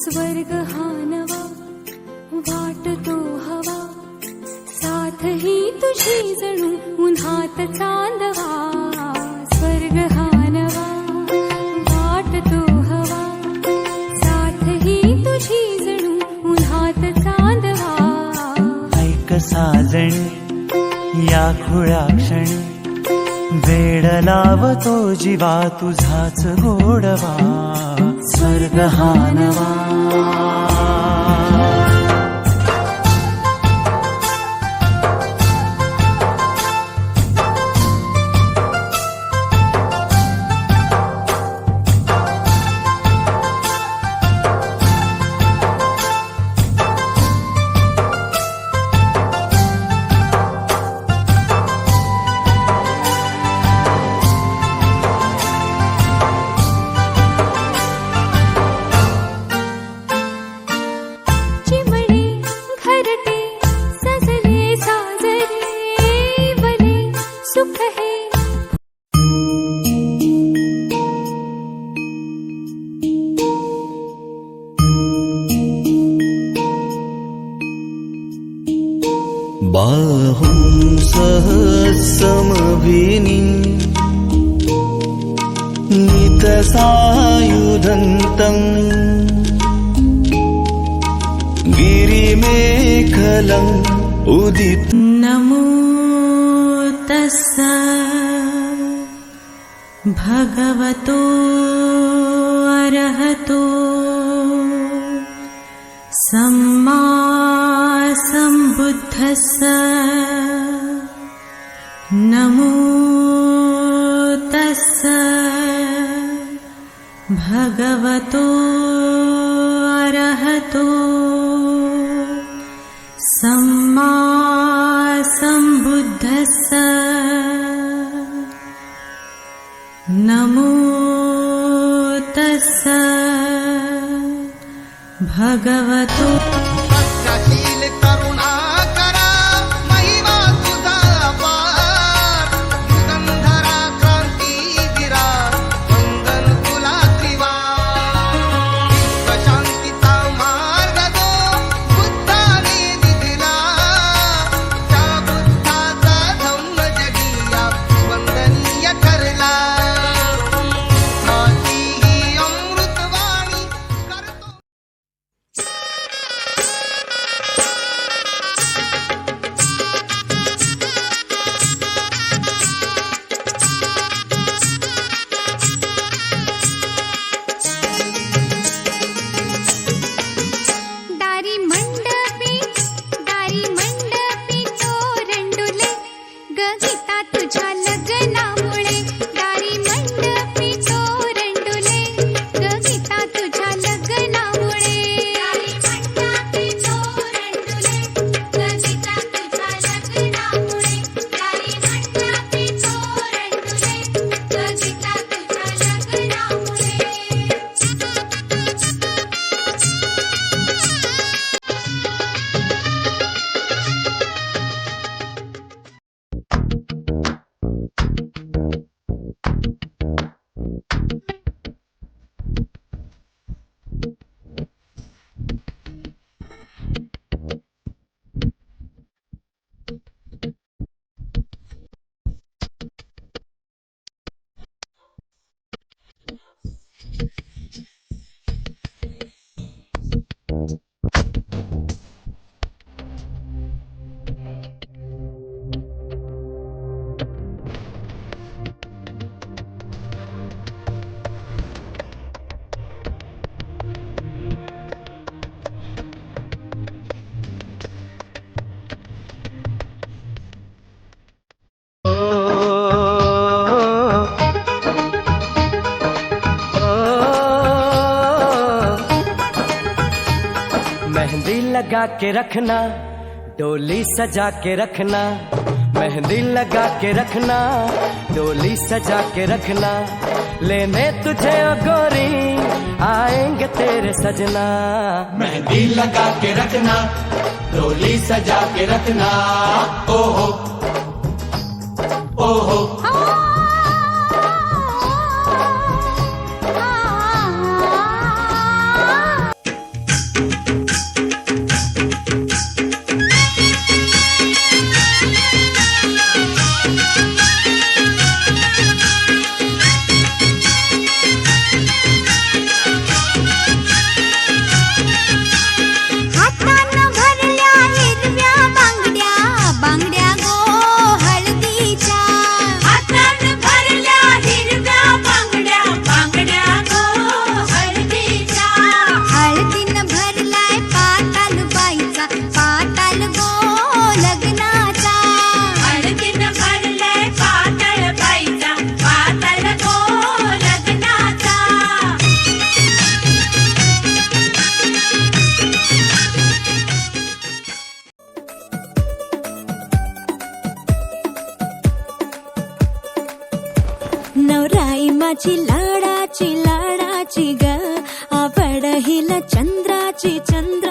स्वर्ग हा नवा वाटतो हवा, साथ ही तुझी जणू उन्हात चांदवा. स्वर्ग हा नवा वाटतो हवा, साथ ही तुझी जणू उन्हात चांदवा. ऐक साजणी या खुळ्या क्षणी, वेड लावतो जीवा तुझाच गोडवा. स्वर्ग हा नवा. बाहुं सहस्रमभिनी नितसायुधन्तम् गिरिमेखलम् उदित. नमो तस्स भगवतो अरहतो सम्मा सम्बुद्धस्स. नमो तस्स भगवतो अरहतो सम्मा सम्बुद्धस्स. नमो तस्स भगवतो मेहंदी लगा के रखना, डोली सजा के रखना. मेहंदी लगा के रखना, डोली सजा के रखना. लेने तुझे ओ गोरी आएंगे तेरे सजना. मेहंदी लगा के रखना, डोली सजा के रखना. ओहो ओहो माझी लाडाची लाडाची ग आवड हिला चंद्राची चंद्र